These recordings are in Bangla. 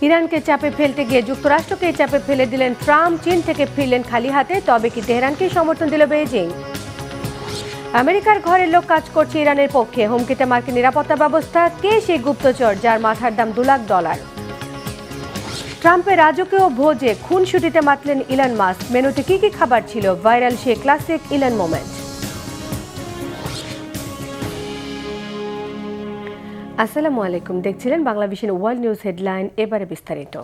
ইরানকে চাপে ফেলতে গিয়ে যুক্তরাষ্ট্রকে চাপে ফেলে দিলেন ট্রাম্প। চীন থেকে ফিরলেন খালি হাতে, তবে কি তেহরানকে সমর্থন দিল বেইজিং? আমেরিকার ঘরের লোক কাজ করছে ইরানের পক্ষে, হুমকিতে মার্কিন নিরাপত্তা ব্যবস্থা। কে সেই গুপ্তচর যার মাথার দাম $2 লাখ? ট্রাম্পের রাজকীয় ভোজে খুনসুটিতে মাতলেন ইলন মাস্ক। মেনুতে কি কি খাবার ছিল? ভাইরাল সেই ক্লাসিক ইলন মোমেন্ট। আসসালামু আলাইকুম, দেখছিলেন বাংলাভিশন ওয়ার্ল্ড নিউজ হেডলাইন। এবারে বিস্তারিত।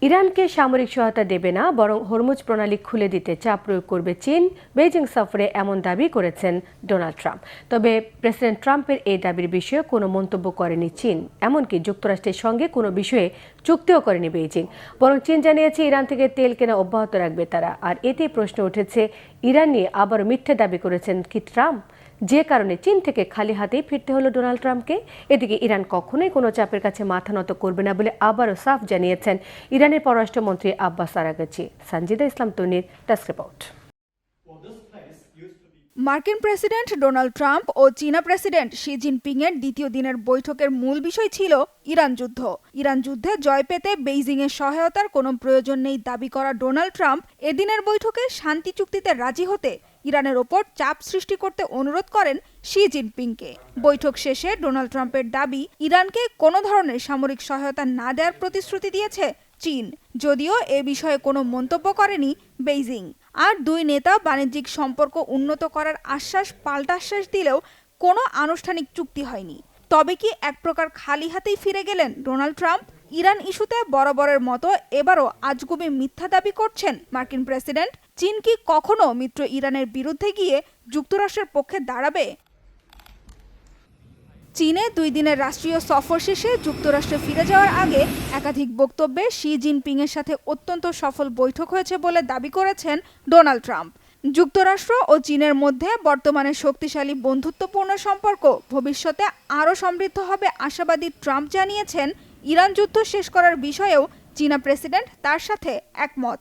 ইরানকে সামরিক সহায়তা দেবে না, বরং হরমুজ প্রণালী খুলে দিতে চাপ প্রয়োগ করবে চীন। বেইজিং সফরে এমন দাবি করেছেন ডোনাল্ড ট্রাম্প। তবে প্রেসিডেন্ট ট্রাম্পের এই দাবির বিষয়ে কোনো মন্তব্য করেনি চীন। এমনকি যুক্তরাষ্ট্রের সঙ্গে কোনো বিষয়ে চুক্তিও করেনি বেইজিং। বরং চীন জানিয়েছে ইরান থেকে তেল কেনা অব্যাহত রাখবে তারা। আর এতেই প্রশ্ন উঠেছে, ইরান নিয়ে আবার মিথ্যে দাবি করেছেন কি ট্রাম্প, যে কারণে চীন থেকে খালি হাতেই ফিরতে হলো ডোনাল্ড ট্রাম্পকে। এদিকে ইরান কখনোই কোনো চাপের কাছে মাথা নত করবে না বলে আবারও সাফ জানিয়েছেন ইরানের পররাষ্ট্রমন্ত্রী আব্বাস আরাগচি। সানজিদা ইসলাম তন্নির ডেস্ক রিপোর্ট। মার্কিন প্রেসিডেন্ট ডোনাল্ড ট্রাম্প ও চীনা প্রেসিডেন্ট শি জিনপিং এর দ্বিতীয় দিনের বৈঠকের মূল বিষয় ছিল ইরান যুদ্ধ। ইরান যুদ্ধে জয় পেতে বেইজিং এর সহায়তার কোনো প্রয়োজন নেই দাবি করা ডোনাল্ড ট্রাম্প এদিনের বৈঠকে শান্তি চুক্তিতে রাজি হতে ইরানের ওপর চাপ সৃষ্টি করতে অনুরোধ করেন শি জিনপিংকে। বৈঠক শেষে ডোনাল্ড ট্রাম্পের দাবি, ইরানকে কোনো ধরনের সামরিক সহায়তা না দেওয়ার প্রতিশ্রুতি দিয়েছে চীন, যদিও এ বিষয়ে কোনো মন্তব্য করেনি বেইজিং। আর দুই নেতা বাণিজ্যিক সম্পর্ক উন্নত করার আশ্বাস পাল্টা আশ্বাস দিলেও কোনো আনুষ্ঠানিক চুক্তি হয়নি। তবে কি এক প্রকার খালি হাতেই ফিরে গেলেন ডোনাল্ড ট্রাম্প? ইরান ইস্যুতে বরাবরের মতো এবারও আজগুবি মিথ্যা দাবি করছেন মার্কিন প্রেসিডেন্ট। চীন কি কখনো মিত্র ইরানের বিরুদ্ধে গিয়ে যুক্তরাষ্ট্রের পক্ষে দাঁড়াবে? চীনে 2 দিনের রাষ্ট্রীয় সফর শেষে যুক্তরাষ্ট্রে ফিরে যাওয়ার আগে একাধিক বক্তব্যে শি জিনপিং এর সাথে অত্যন্ত সফল বৈঠক হয়েছে বলে দাবি করেছেন ডোনাল্ড ট্রাম্প। যুক্তরাষ্ট্র ও চীনের মধ্যে বর্তমানে শক্তিশালী বন্ধুত্বপূর্ণ সম্পর্ক ভবিষ্যতে আরও সমৃদ্ধ হবে আশাবাদী ট্রাম্প জানিয়েছেন, ইরান যুদ্ধ শেষ করার বিষয়েও চীনা প্রেসিডেন্ট তার সাথে একমত।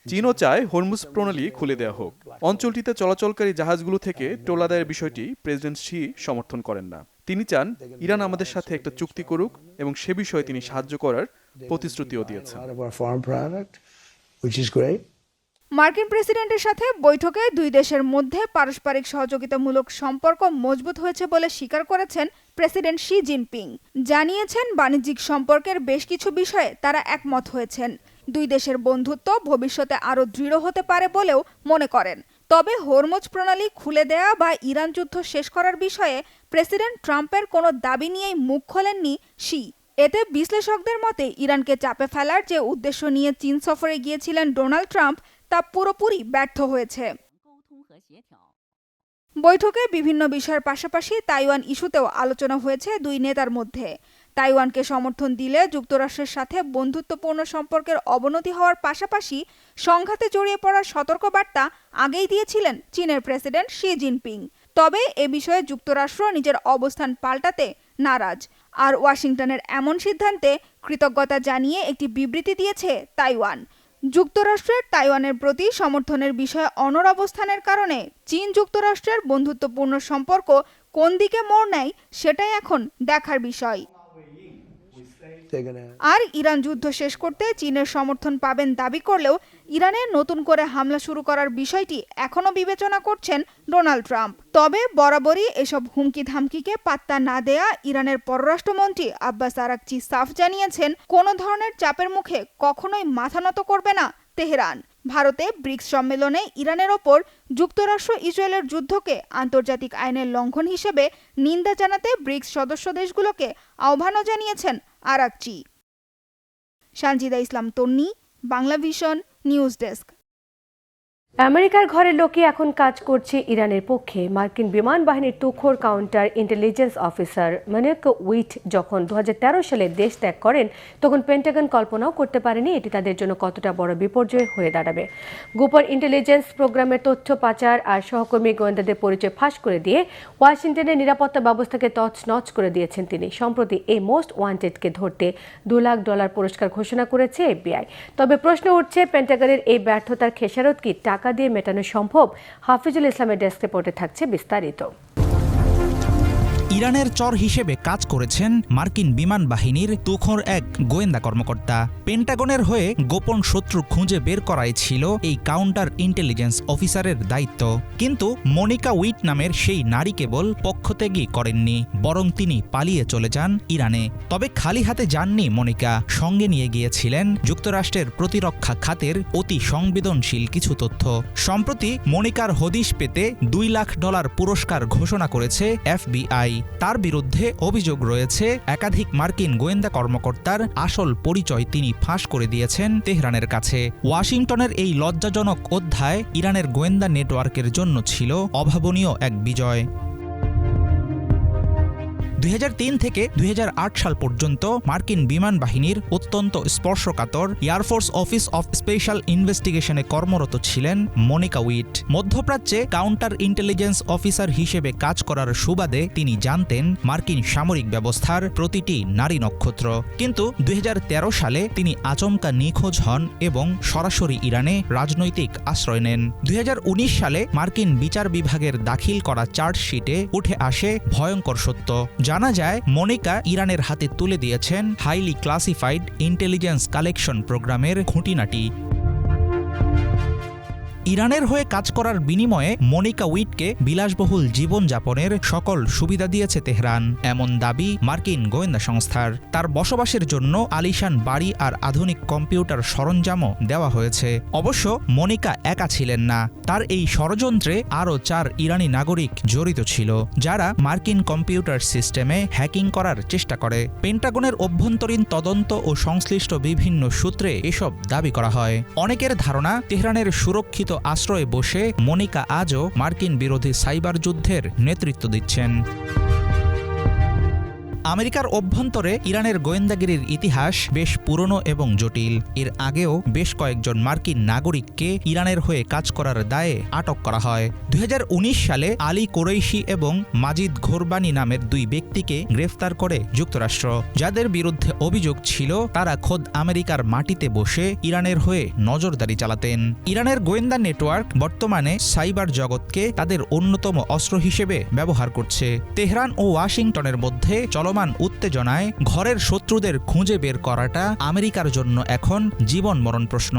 চীনও চায় হরমুজ প্রণালী খুলে দেওয়া হোক। অঞ্চলটিতে চলাচলকারী জাহাজগুলো থেকে টোল আদায়ের বিষয়টি প্রেসিডেন্ট শি সমর্থন করেন না। তিনি চান ইরান আমাদের সাথে একটা চুক্তি করুক এবং সে বিষয়ে তিনি সাহায্য করার প্রতিশ্রুতিও দিয়েছেন। মার্কিন প্রেসিডেন্টের সাথে বৈঠকে দুই দেশের মধ্যে পারস্পরিক সহযোগিতামূলক সম্পর্ক মজবুত হয়েছে বলে স্বীকার করেছেন প্রেসিডেন্ট শি জিনপিং। জানিয়েছেন, বাণিজ্যিক সম্পর্কের বেশ কিছু বিষয়ে তারা একমত হয়েছেন। দুই দেশের বন্ধুত্ব ভবিষ্যতে আরও দৃঢ় হতে পারে বলেও মনে করেন। তবে হরমুজ প্রণালী খুলে দেয়া বা ইরান যুদ্ধ শেষ করার বিষয়ে প্রেসিডেন্ট ট্রাম্পের কোনো দাবি নিয়েই মুখ খোলেননি শি। এতে বিশ্লেষকদের মতে ইরানকে চাপে ফেলার যে উদ্দেশ্য নিয়ে চীন সফরে গিয়েছিলেন ডোনাল্ড ট্রাম্প তা পুরোপুরি ব্যর্থ হয়েছে। বৈঠকে বিভিন্ন বিষয়ের পাশাপাশি তাইওয়ান ইস্যুতেও আলোচনা হয়েছে দুই নেতার মধ্যে। তাইওয়ানকে সমর্থন দিলে যুক্তরাষ্ট্রের সাথে বন্ধুত্বপূর্ণ সম্পর্কের অবনতি হওয়ার পাশাপাশি সংঘাতে জড়িয়ে পড়ার সতর্কবার্তা আগেই দিয়েছিলেন চীনের প্রেসিডেন্ট শি জিনপিং। তবে এ বিষয়ে যুক্তরাষ্ট্র নিজের অবস্থান পাল্টাতে নারাজ। আর ওয়াশিংটনের এমন সিদ্ধান্তে কৃতজ্ঞতা জানিয়ে একটি বিবৃতি দিয়েছে তাইওয়ান। যুক্তরাষ্ট্রের তাইওয়ানের প্রতি সমর্থনের বিষয়ে অনড় অবস্থানের কারণে চীন যুক্তরাষ্ট্রের বন্ধুত্বপূর্ণ সম্পর্ক কোন দিকে মোড় নেয় সেটাই এখন দেখার বিষয়। আর ইরান যুদ্ধ শেষ করতে চীনের সমর্থন পাবেন দাবি করলেও ইরানে নতুন করে হামলা শুরু করার বিষয়টি এখনো বিবেচনা করছেন ডোনাল্ড ট্রাম্প। তবে বরাবরই এসব হুমকি ধামকিকে পাত্তা না দেয়া ইরানের পররাষ্ট্রমন্ত্রী আব্বাস আরাগচি সাফ জানিয়েছেন, কোনো ধরনের চাপের মুখে কখনোই মাথা নত করবে না তেহরান। ভারতে ব্রিক্স সম্মেলনে ইরানের ওপর যুক্তরাষ্ট্র ইসরায়েলের যুদ্ধকে আন্তর্জাতিক আইনের লঙ্ঘন হিসেবে নিন্দা জানাতে ব্রিক্স সদস্য দেশগুলোকে আহ্বানও জানিয়েছেন আরাগচি। সানজিদা ইসলাম তন্নি, বাংলাভিশন নিউজ ডেস্ক। আমেরিকার ঘরের লোকই এখন কাজ করছে ইরানের পক্ষে। মার্কিন বিমান বাহিনীর তুখোড় কাউন্টার ইন্টেলিজেন্স অফিসার মানিক উইট যখন 2013 সালে দেশ ত্যাগ করেন, তখন পেন্টাগন কল্পনাও করতে পারেনি এটি তাদের জন্য কতটা বড় বিপর্যয় হয়ে দাঁড়াবে। গোপন ইন্টেলিজেন্স প্রোগ্রামের তথ্য পাচার আর সহকর্মী গোয়েন্দাদের পরিচয় ফাঁস করে দিয়ে ওয়াশিংটনের নিরাপত্তা ব্যবস্থাকে তছনছ করে দিয়েছেন তিনি। সম্প্রতি এই মোস্ট ওয়ান্টেডকে ধরতে $2 লাখ পুরস্কার ঘোষণা করেছে FBI। তবে প্রশ্ন উঠছে, পেন্টাগনের এই ব্যর্থতার খেসারত কি টাকা দিয়ে মেটানো সম্ভব? হাফিজুল ইসলামের ডেস্ক রিপোর্টে থাকছে বিস্তারিত। ইরানের চর হিসেবে কাজ করেছেন মার্কিন বিমান বাহিনীর তুখোড় এক গোয়েন্দা কর্মকর্তা। পেন্টাগনের হয়ে গোপন শত্রু খুঁজে বের করাই ছিল এই কাউন্টার ইন্টেলিজেন্স অফিসারের দায়িত্ব। কিন্তু মনিকা উইট নামের সেই নারী কেবল পক্ষত্যাগী করেননি, বরং তিনি পালিয়ে চলে যান ইরানে। তবে খালি হাতে যাননি মনিকা, সঙ্গে নিয়ে গিয়েছিলেন যুক্তরাষ্ট্রের প্রতিরক্ষা খাতের অতি সংবেদনশীল কিছু তথ্য। সম্প্রতি মনিকার হদিশ পেতে $2 লাখ পুরস্কার ঘোষণা করেছে FBI। তার বিরুদ্ধে অভিযোগ রয়েছে একাধিক মার্কিন গোয়েন্দা কর্মকর্তার আসল পরিচয় তিনি ফাঁস করে দিয়েছেন তেহরানের কাছে। ওয়াশিংটনের এই লজ্জাজনক অধ্যায় ইরানের গোয়েন্দা নেটওয়ার্কের জন্য ছিল অভাবনীয় এক বিজয়। 2003 থেকে 2008 সাল পর্যন্ত মার্কিন বিমান বাহিনীর অত্যন্ত স্পর্শকাতর এয়ারফোর্স অফিস অফ স্পেশাল ইনভেস্টিগেশনে কর্মরত ছিলেন মনিকা উইট। মধ্যপ্রাচ্যে কাউন্টার ইন্টেলিজেন্স অফিসার হিসেবে কাজ করার সুবাদে তিনি জানতেন মার্কিন সামরিক ব্যবস্থার প্রতিটি নারী নক্ষত্র। কিন্তু 2013 সালে তিনি আচমকা নিখোঁজ হন এবং সরাসরি ইরানে রাজনৈতিক আশ্রয় নেন। 2019 সালে মার্কিন বিচার বিভাগের দাখিল করা চার্জশিটে উঠে আসে ভয়ঙ্কর সত্য। জানা যায় মনিকা ইরানের হাতে তুলে দিয়েছেন হাইলি ক্লাসিফাইড ইন্টেলিজেন্স কালেকশন প্রোগ্রামের খুঁটিনাটি। ইরানের হয়ে কাজ করার বিনিময়ে মনিকা উইটকে বিলাসবহুল জীবনযাপনের সকল সুবিধা দিয়েছে তেহরান, এমন দাবি মার্কিন গোয়েন্দা সংস্থার। তার বসবাসের জন্য আলিশান বাড়ি আর আধুনিক কম্পিউটার সরঞ্জামও দেওয়া হয়েছে। অবশ্য মনিকা একা ছিলেন না, তার এই ষড়যন্ত্রে আরও 4 ইরানি নাগরিক জড়িত ছিল, যারা মার্কিন কম্পিউটার সিস্টেমে হ্যাকিং করার চেষ্টা করে। পেন্টাগনের অভ্যন্তরীণ তদন্ত ও সংশ্লিষ্ট বিভিন্ন সূত্রে এসব দাবি করা হয়। অনেকের ধারণা তেহরানের সুরক্ষিত আশ্রয়ে বসে মনিকা আজও মার্কিন বিরোধী সাইবার যুদ্ধের নেতৃত্ব দিচ্ছেন। আমেরিকার অভ্যন্তরে ইরানের গোয়েন্দাগিরির ইতিহাস বেশ পুরনো এবং জটিল। এর আগেও বেশ কয়েকজন মার্কিন নাগরিককে ইরানের হয়ে কাজ করার দায়ে আটক করা হয়। 2019 সালে আলী কোরেইশি এবং মাজিদ ঘোরবানি নামের 2 ব্যক্তিকে গ্রেফতার করে যুক্তরাষ্ট্র, যাদের বিরুদ্ধে অভিযোগ ছিল তারা খোদ আমেরিকার মাটিতে বসে ইরানের হয়ে নজরদারি চালাতেন। ইরানের গোয়েন্দা নেটওয়ার্ক বর্তমানে সাইবার জগৎকে তাদের অন্যতম অস্ত্র হিসেবে ব্যবহার করছে। তেহরান ও ওয়াশিংটনের মধ্যে চলমান উত্তেজনায় ঘরের শত্রুদের খুঁজে বের করাটা আমেরিকার জন্য এখন জীবন মরণ প্রশ্ন।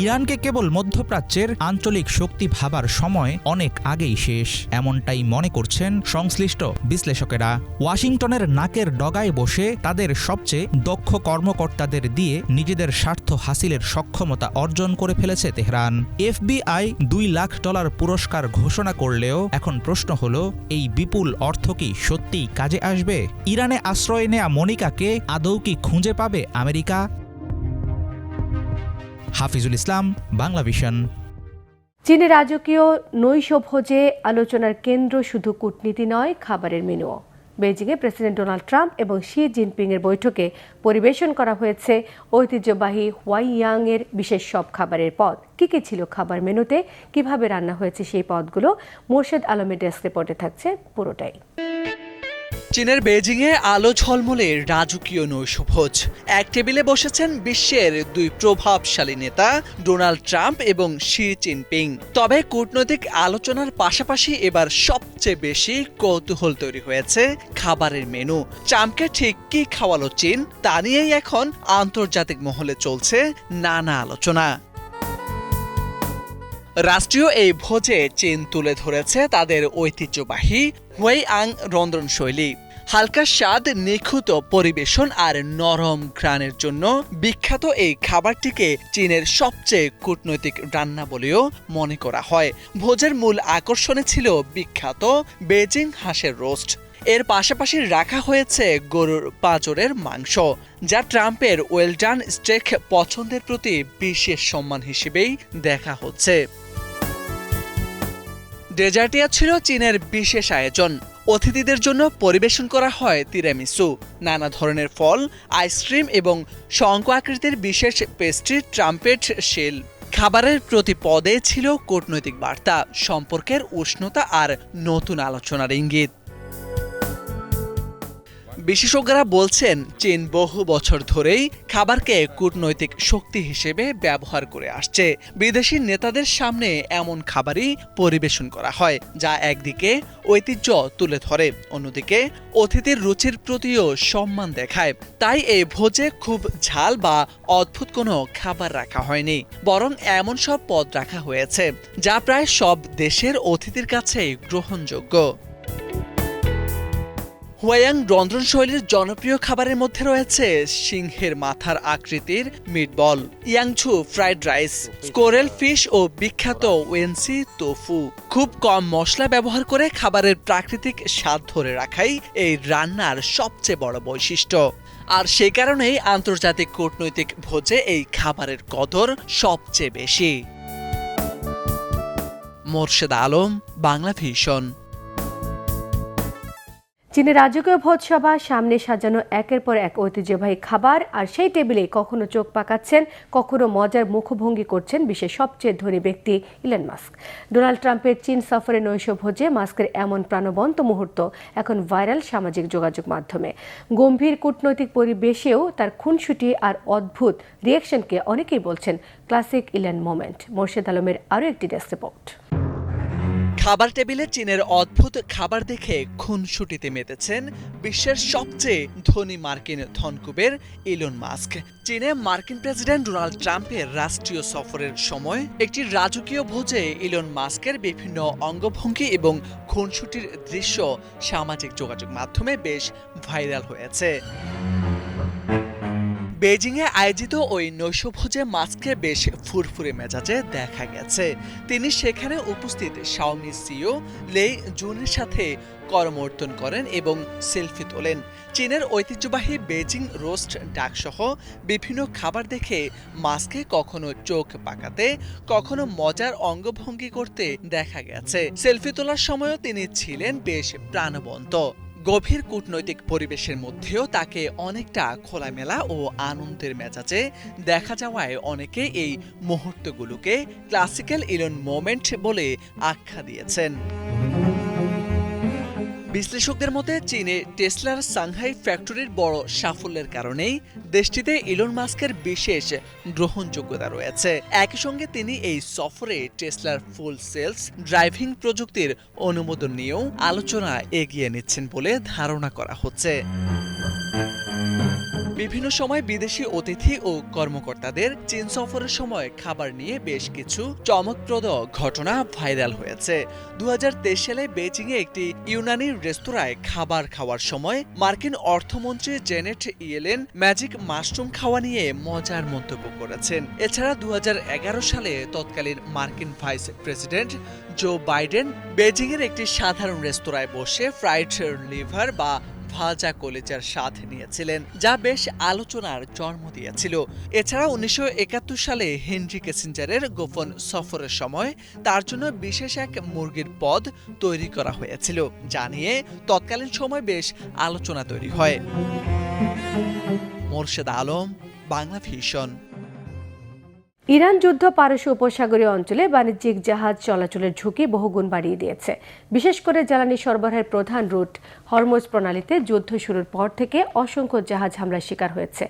ইরানকে কেবল মধ্যপ্রাচ্যের আঞ্চলিক শক্তি ভাবার সময় অনেক আগেই শেষ, এমনটাই মনে করছেন সংশ্লিষ্ট বিশ্লেষকেরা। ওয়াশিংটনের নাকের ডগায় বসে তাদের সবচেয়ে দক্ষ কর্মকর্তাদের দিয়ে নিজেদের স্বার্থ হাসিলের সক্ষমতা অর্জন করে ফেলেছে তেহরান। FBI $2 লাখ পুরস্কার ঘোষণা করলেও এখন প্রশ্ন হলো, এই বিপুল অর্থ কি সত্যিই কাজে আসবে? ইরানে আশ্রয় নেয়া মনিকাকে আদৌ কি খুঁজে পাবে আমেরিকা? হাফিজুল ইসলাম, বাংলা ভিশন। চীনের রাজকীয় নৈশভোজে আলোচনার কেন্দ্র শুধু কূটনীতি নয়, খাবারের মেনুও। বেজিংয়ে প্রেসিডেন্ট ডোনাল্ড ট্রাম্প এবং শি জিনপিংয়ের বৈঠকে পরিবেশন করা হয়েছে ঐতিহ্যবাহী ওয়াইয়াংয়ের বিশেষ সব খাবারের পদ। কী কী ছিল খাবার মেনুতে, কিভাবে রান্না হয়েছে সেই পদগুলো, মোর্শেদ আলমের ডেস্ক রিপোর্টে থাকছে পুরোটাই। চীনের বেজিংয়ে আলো ঝলমলে রাজকীয় নৈশভোজ। এক টেবিলে বসেছেন বিশ্বের 2 প্রভাবশালী নেতা ডোনাল্ড ট্রাম্প এবং শি জিনপিং। তবে কূটনৈতিক আলোচনার পাশাপাশি এবার সবচেয়ে বেশি কৌতূহল তৈরি হয়েছে খাবারের মেনু। ট্রাম্পকে ঠিক কি খাওয়ালো চীন, তা নিয়েই এখন আন্তর্জাতিক মহলে চলছে নানা আলোচনা। রাষ্ট্রীয় এই ভোজে চীন তুলে ধরেছে তাদের ঐতিহ্যবাহী ওয়েইয়াং রন্ধনশৈলী। হালকা স্বাদ, নিখুঁত পরিবেশন আর নরম ঘ্রাণের জন্য বিখ্যাত এই খাবারটিকে চীনের সবচেয়ে কূটনৈতিক রান্না বলেও মনে করা হয়। ভোজের মূল আকর্ষণে ছিল বিখ্যাত বেজিং হাঁসের রোস্ট। এর পাশাপাশি রাখা হয়েছে গরুর পাঁজরের মাংস, যা ট্রাম্পের ওয়েলডান স্টেক পছন্দের প্রতি বিশেষ সম্মান হিসেবেই দেখা হচ্ছে। ডেজার্টিয়া ছিল চীনের বিশেষ আয়োজন। অতিথিদের জন্য পরিবেশন করা হয় তিরামিসু, নানা ধরনের ফল, আইসক্রিম এবং শঙ্কু আকৃতির বিশেষ পেস্ট্রি ট্রাম্পেট শেল। খাবারের প্রতি পদে ছিল কূটনৈতিক বার্তা, সম্পর্কের উষ্ণতা আর নতুন আলোচনার ইঙ্গিত। বিশেষজ্ঞরা বলছেন চীন বহু বছর ধরেই খাবারকে কূটনৈতিক শক্তি হিসেবে ব্যবহার করে আসছে। বিদেশি নেতাদের সামনে এমন খাবারই পরিবেশন করা হয় যা একদিকে ঐতিহ্য তুলে ধরে, অন্যদিকে অতিথির রুচির প্রতিও সম্মান দেখায়। তাই এই ভোজে খুব ঝাল বা অদ্ভুত কোনো খাবার রাখা হয়নি, বরং এমন সব পদ রাখা হয়েছে যা প্রায় সব দেশের অতিথির কাছেই গ্রহণযোগ্য। হুয়াইয়াং রন্ধনশৈলীর জনপ্রিয় খাবারের মধ্যে রয়েছে সিংহের মাথার আকৃতির meatball, Yangzhou fried rice, squirrel fish ও বিখ্যাত ওয়েনসি তোফু। খুব কম মশলা ব্যবহার করে খাবারের প্রাকৃতিক স্বাদ ধরে রাখাই এই রান্নার সবচেয়ে বড় বৈশিষ্ট্য। আর সে কারণেই আন্তর্জাতিক কূটনৈতিক ভোজে এই খাবারের কদর সবচেয়ে বেশি। মোর্শেদ আলম, বাংলা ভিশন। চীনের রাজকীয় ভোজসভা সামনে সাজানো একের পর এক ঐতিহ্যবাহী খাবার, আর সেই টেবিলে কখনো চোখ পাকাচ্ছেন, কখনো মজার মুখভঙ্গি করছেন বিশ্বের সবচেয়ে ধনী ব্যক্তি ইলন মাস্ক। ডোনাল্ড ট্রাম্পের চীন সফরে নৈশ ভোজে মাস্কের এমন প্রাণবন্ত মুহূর্ত এখন ভাইরাল সামাজিক যোগাযোগ মাধ্যমে। গম্ভীর কূটনৈতিক পরিবেশেও তার খুনসুটি আর অদ্ভুত রিয়াকশনকে অনেকেই বলছেন ক্লাসিক ইলন মোমেন্ট। মোর্শেদ আলমের আরও একটি ডেস্ক রিপোর্ট। খাবার টেবিলে চীনের অদ্ভুত খাবার দেখে খুনসুটিতে মেতেছেন বিশ্বের সবচেয়ে ধনী মার্কিন ধনকুবের ইলন মাস্ক। চীনে মার্কিন প্রেসিডেন্ট ডোনাল্ড ট্রাম্পের রাষ্ট্রীয় সফরের সময় একটি রাজকীয় ভোজে ইলন মাস্কের বিভিন্ন অঙ্গভঙ্গি এবং খুনসুটির দৃশ্য সামাজিক যোগাযোগ মাধ্যমে বেশ ভাইরাল হয়েছে। বেজিংয়ে আয়োজিত ওই নৈশভোজে মাস্ককে বেশ ফুরফুরে মেজাজে দেখা গেছে। তিনি সেখানে উপস্থিত শাওমি সিইও লেই জুনের সাথে করমর্দন করেন এবং সেলফি তোলেন। চীনের ঐতিহ্যবাহী বেজিং রোস্ট ডাকসহ বিভিন্ন খাবার দেখে মাস্ককে কখনো চোখ পাকাতে, কখনো মজার অঙ্গভঙ্গি করতে দেখা গেছে। সেলফি তোলার সময়ও তিনি ছিলেন বেশ প্রাণবন্ত। গভীর কূটনৈতিক পরিবেশের মধ্যেও তাকে অনেকটা খোলামেলা ও আনন্দের মেজাজে দেখা যাওয়ায় অনেকে এই মুহূর্তগুলোকে ক্লাসিক্যাল ইলন মোমেন্ট বলে আখ্যা দিয়েছেন। বিশ্লেষকদের মতে চীনে টেসলার সাংহাই ফ্যাক্টরির বড় সাফল্যের কারণেই দেশটিতে ইলন মাস্কের বিশেষ গ্রহণযোগ্যতা রয়েছে। একই সঙ্গে তিনি এই সফরে টেসলার ফুল সেলস ড্রাইভিং প্রযুক্তির অনুমোদন নিয়েও আলোচনা এগিয়ে নিচ্ছেন বলে ধারণা করা হচ্ছে। বিভিন্ন সময় বিদেশি অতিথি ও কর্মকর্তাদের চীন সফরের সময় খাবার নিয়ে বেশ কিছু চমকপ্রদ ঘটনা ভাইরাল হয়েছে। 2023 সালে বেজিংয়ে একটি ইউনানি রেস্তোরাঁয় খাবার খাওয়ার সময় মার্কিন অর্থমন্ত্রী জেনেট ইয়েলেন ম্যাজিক মাশরুম খাওয়া নিয়ে মজার মন্তব্য করেছেন। এছাড়া 2011 সালে তৎকালীন মার্কিন ভাইস প্রেসিডেন্ট জো বাইডেন বেজিংয়ের একটি সাধারণ রেস্তোরাঁয় বসে ফ্রাইড লিভার বা ভাজা কলেজার স্বাদ নিয়েছিলেন, যা বেশ আলোচনার জন্ম দিয়েছিল। এছাড়া 1971 সালে হেনরি কিসিঞ্জারের গোপন সফরের সময় তার জন্য বিশেষ এক মুরগির পদ তৈরি করা হয়েছিল, যা নিয়ে তৎকালীন সময় বেশ আলোচনা তৈরি হয়। মোর্শেদ আলম, বাংলা ভিশন। ইরান যুদ্ধ পারস্য উপসাগরীয় অঞ্চলে বাণিজ্যিক জাহাজ চলাচলের ঝুঁকি বহুগুণ বাড়িয়ে দিয়েছে। বিশেষ করে জ্বালানি সরবরাহের প্রধান রুট হরমুজ প্রণালীতে যুদ্ধ শুরুর পর থেকে অসংখ্য জাহাজ হামলার শিকার হয়েছে।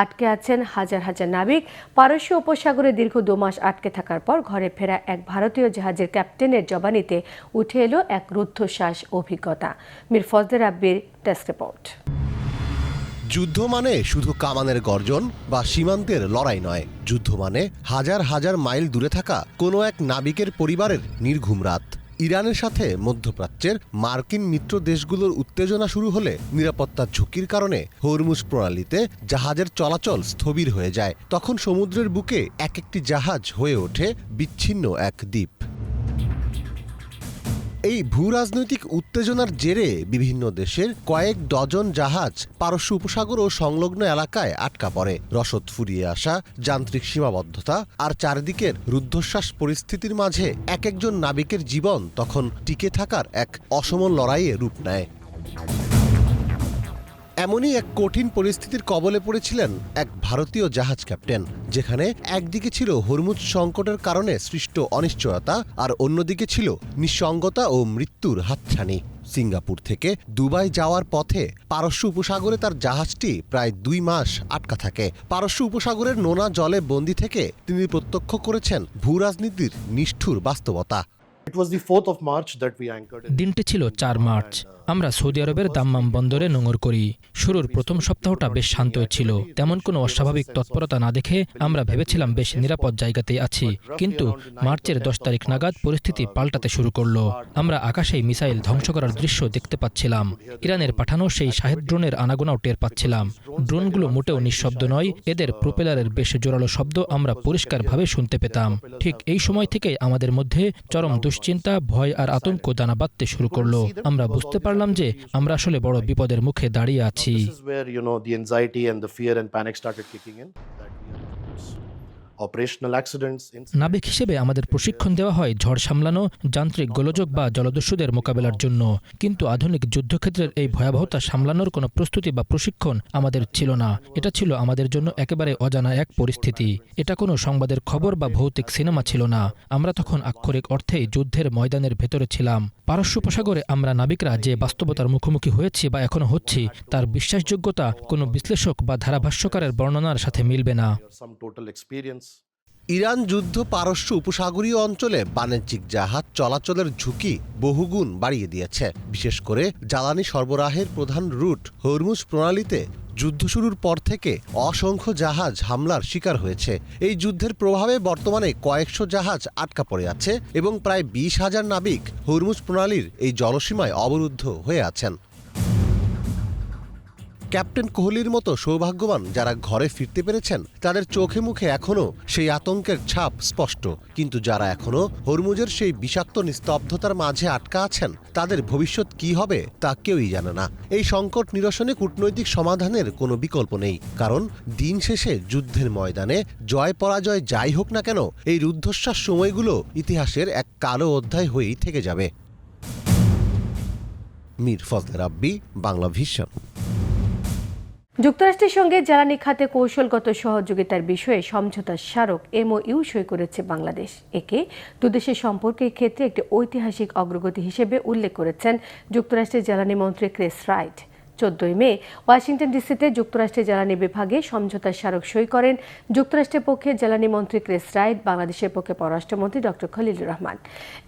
আটকে আছেন হাজার হাজার নাবিক। পারস্য উপসাগরে দীর্ঘ 2 মাস আটকে থাকার পর ঘরে ফেরা এক ভারতীয় জাহাজের ক্যাপ্টেনের জবানিতে উঠে এলো এক রুদ্ধশ্বাস অভিজ্ঞতা। মীর ফজলে রাব্বির ডেস্ক রিপোর্ট। যুদ্ধ মানে শুধু কামানের গর্জন বা সীমান্তের লড়াই নয়। যুদ্ধ মানে হাজার হাজার মাইল দূরে থাকা কোনো এক নাবিকের পরিবারের নির্ঘুম রাত। ইরানের সাথে মধ্যপ্রাচ্যের মার্কিন মিত্র দেশগুলোর উত্তেজনা শুরু হলে নিরাপত্তার ঝুঁকির কারণে হরমুজ প্রণালীতে জাহাজের চলাচল স্থবির হয়ে যায়। তখন সমুদ্রের বুকে এক একটি জাহাজ হয়ে ওঠে বিচ্ছিন্ন এক দ্বীপ। এই ভূরাজনৈতিক উত্তেজনার জেরে বিভিন্ন দেশের কয়েক ডজন জাহাজ পারস্য উপসাগর ও সংলগ্ন এলাকায় আটকা পড়ে। রসদ ফুরিয়ে আসা, যান্ত্রিক সীমাবদ্ধতা আর চারদিকের রুদ্ধশ্বাস পরিস্থিতির মাঝে এক একজন নাবিকের জীবন তখন টিকে থাকার এক অসমন লড়াইয়ে রূপ নেয়। এমনই এক কঠিন পরিস্থিতির কবলে পড়েছিলেন এক ভারতীয় জাহাজ ক্যাপ্টেন, যেখানে একদিকে ছিল হরমুজ সংকটের কারণে সৃষ্ট অনিশ্চয়তা আর অন্যদিকে ছিল নিঃসঙ্গতা ও মৃত্যুর হাতছানি। সিঙ্গাপুর থেকে দুবাই যাওয়ার পথে পারস্য উপসাগরে তার জাহাজটি প্রায় 2 মাস আটকা থাকে। পারস্য উপসাগরের নোনা জলে বন্দী থেকে তিনি প্রত্যক্ষ করেছেন ভূরাজনীতির নিষ্ঠুর বাস্তবতা। দিনটি ছিল 4 মার্চ। আমরা সৌদি আরবের দাম্মাম বন্দরে নোঙর করি। শুরুর প্রথম সপ্তাহটা বেশ শান্ত ছিল, তেমন কোনো অস্বাভাবিক তৎপরতা না দেখে আমরা ভেবেছিলাম বেশ নিরাপদ জায়গাতেই আছি। কিন্তু মার্চের 10 তারিখ নাগাদ পরিস্থিতি পাল্টাতে শুরু করলো। আমরা আকাশেই মিসাইল ধ্বংস করার দৃশ্য দেখতে পাচ্ছিলাম। ইরানের পাঠানো সেই শাহেদ ড্রোনের আনাগোনাও টের পাচ্ছিলাম। ড্রোনগুলো মোটেও নিঃশব্দ নয়, এদের প্রোপেলারের বেশ জোরালো শব্দ আমরা পরিষ্কারভাবে শুনতে পেতাম। ঠিক এই সময় থেকেই আমাদের মধ্যে চরম দুশ্চিন্তা, ভয় আর আতঙ্ক দানা বাঁধতে শুরু করলো। আমরা বুঝতে পারলাম যে আমরা আসলে বড় বিপদের মুখে দাঁড়িয়ে আছি। নাবিক হিসেবে আমাদের প্রশিক্ষণ দেওয়া হয় ঝড় সামলানো, যান্ত্রিক গোলযোগ বা জলদস্যুদের মোকাবেলার জন্য। কিন্তু আধুনিক যুদ্ধক্ষেত্রের এই ভয়াবহতা সামলানোর কোনো প্রস্তুতি বা প্রশিক্ষণ আমাদের ছিল না। এটা ছিল আমাদের জন্য একেবারে অজানা এক পরিস্থিতি। এটা কোনো সংবাদের খবর বা ভৌতিক সিনেমা ছিল না। আমরা তখন আক্ষরিক অর্থেই যুদ্ধের ময়দানের ভেতরে ছিলাম। পারস্য উপসাগরে আমরা নাবিকরা যে বাস্তবতার মুখোমুখি হয়েছি বা এখনো হচ্ছি, তার বিশ্বাসযোগ্যতা কোনো বিশ্লেষক বা ধারাভাষ্যকারের বর্ণনার সাথে মিলবে না। ইরান যুদ্ধ পারস্য উপসাগরীয় অঞ্চলে বাণিজ্যিক জাহাজ চলাচলের ঝুঁকি বহুগুণ বাড়িয়ে দিয়েছে। বিশেষ করে জ্বালানি সরবরাহের প্রধান রুট হরমুজ প্রণালীতে যুদ্ধ শুরুর পর থেকে অসংখ্য জাহাজ হামলার শিকার হয়েছে। এই যুদ্ধের প্রভাবে বর্তমানে কয়েকশো জাহাজ আটকা পড়ে আছে এবং প্রায় 20,000 নাবিক হরমুজ প্রণালীর এই জলসীমায় অবরুদ্ধ হয়ে আছেন। ক্যাপ্টেন কোহলির মতো সৌভাগ্যবান যারা ঘরে ফিরতে পেরেছেন, তাদের চোখে মুখে এখনও সেই আতঙ্কের ছাপ স্পষ্ট। কিন্তু যারা এখনও হরমুজের সেই বিষাক্ত নিস্তব্ধতার মাঝে আটকা আছেন, তাদের ভবিষ্যৎ কি হবে তা কেউই জানে না। এই সংকট নিরসনে কূটনৈতিক সমাধানের কোনো বিকল্প নেই, কারণ দিন শেষে যুদ্ধের ময়দানে জয় পরাজয় যাই হোক না কেন, এই রুদ্ধশ্বাস সময়গুলো ইতিহাসের এক কালো অধ্যায় হয়েই থেকে যাবে। মীর ফজলে রাব্বি, বাংলা ভিশন। যুক্তরাষ্ট্রের সঙ্গে জ্বালানি খাতে কৌশলগত সহযোগিতার বিষয়ে সমঝোতা স্মারক MOU সই করেছে বাংলাদেশ। একে দুদেশের সম্পর্কের ক্ষেত্রে একটি ঐতিহাসিক অগ্রগতি হিসেবে উল্লেখ করেছেন যুক্তরাষ্ট্রের জ্বালানি মন্ত্রী ক্রিস রাইট। 14 মে ওয়াশিংটন ডিসিতে যুক্তরাষ্ট্রের জ্বালানি বিভাগে সমঝোতার স্মারক সই করেন যুক্তরাষ্ট্রের পক্ষে জ্বালানি মন্ত্রী ক্রিস রাইট, বাংলাদেশের পক্ষে পররাষ্ট্রমন্ত্রী ডক্টর খলিলুর রহমান।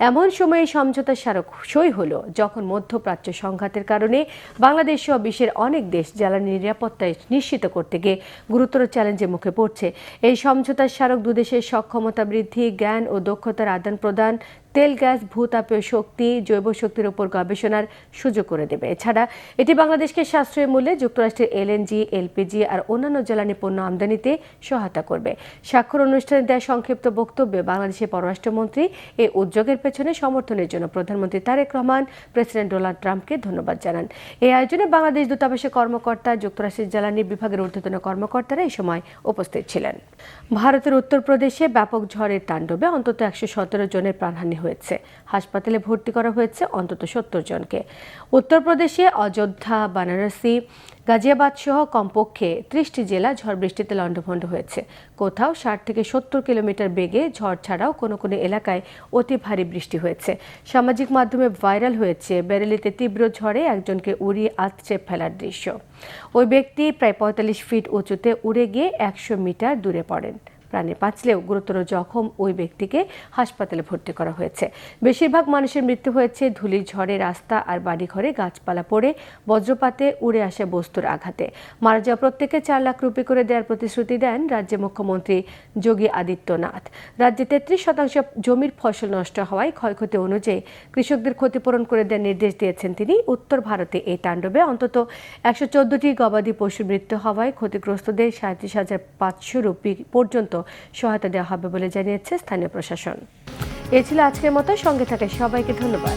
এমন সময়ে সমঝোতার স্মারক সই হলো যখন মধ্যপ্রাচ্য সংঘাতের কারণে বাংলাদেশ সহ বিশ্বের অনেক দেশ জ্বালানি নিরাপত্তা নিশ্চিত করতে গিয়ে গুরুতর চ্যালেঞ্জের মুখে পড়ছে। এই সমঝোতার স্মারক দুদেশের সক্ষমতা বৃদ্ধি, জ্ঞান ও দক্ষতার আদান প্রদান, তেল, গ্যাস, ভূতাপীয় শক্তি, জৈব শক্তির উপর গবেষণার সুযোগ করে দেবে। এছাড়া এটি বাংলাদেশকে সাশ্রয়ী মূল্যে যুক্তরাষ্ট্রের LNG, LPG আর অন্যান্য জ্বালানি পণ্য আমদানিতে সহায়তা করবে। স্বাক্ষর অনুষ্ঠানে দেওয়া সংক্ষিপ্ত বক্তব্যে বাংলাদেশের পররাষ্ট্রমন্ত্রী এই উদ্যোগের পেছনে সমর্থনের জন্য প্রধানমন্ত্রী তারেক রহমান, প্রেসিডেন্ট ডোনাল্ড ট্রাম্পকে ধন্যবাদ জানান। এই আয়োজনে বাংলাদেশ দূতাবাসের কর্মকর্তা, যুক্তরাষ্ট্রের জ্বালানি বিভাগের ঊর্ধ্বতন কর্মকর্তারা এই সময় উপস্থিত ছিলেন। ভারতের উত্তরপ্রদেশে ব্যাপক ঝড়ের তাণ্ডবে অন্তত 117 জনের প্রাণহানি হয়েছে। হাসপাতালে ভর্তি করা হয়েছে অন্তত 70 জনকে। উত্তরপ্রদেশে অযোধ্যা, বারাণসী, গাজিয়াবাদ সহ কমপক্ষে 30টি জেলা ঝড় বৃষ্টিতে লণ্ডভণ্ড হয়েছে। কোথাও 60 থেকে 70 কিলোমিটার বেগে ঝড় ছাড়াও কোনো কোনো এলাকায় অতি ভারী বৃষ্টি হয়েছে। সামাজিক মাধ্যমে ভাইরাল হয়েছে বেরেলিতে তীব্র ঝড়ে একজনকে উড়িয়ে আছড়ে ফেলার দৃশ্য। ওই ব্যক্তি প্রায় 45 ফিট উঁচুতে উড়ে গিয়ে 100 মিটার দূরে পড়েন। প্রাণে বাঁচলেও গুরুতর জখম ওই ব্যক্তিকে হাসপাতালে ভর্তি করা হয়েছে। বেশিরভাগ মানুষের মৃত্যু হয়েছে ধূলির ঝড়ে, রাস্তা আর বাড়িঘরে গাছপালা পড়ে, বজ্রপাতে উড়ে আসা বস্তুর আঘাতে। মারা যাওয়া প্রত্যেকে 4 লাখ রুপি করে দেওয়ার প্রতিশ্রুতি দেন রাজ্যের মুখ্যমন্ত্রী যোগী আদিত্যনাথ। রাজ্যে 33% জমির ফসল নষ্ট হওয়ায় ক্ষয়ক্ষতি অনুযায়ী কৃষকদের ক্ষতিপূরণ করে দেওয়ার নির্দেশ দিয়েছেন তিনি। উত্তর ভারতে এই তাণ্ডবে অন্তত 114টি গবাদি পশুর মৃত্যু হওয়ায় ক্ষতিগ্রস্তদের 37,500 রুপি পর্যন্ত সহায়তা দেওয়া হবে বলে জানিয়েছে স্থানীয় প্রশাসন। এ ছিল আজকের মতো। সঙ্গে থাকা সবাইকে ধন্যবাদ।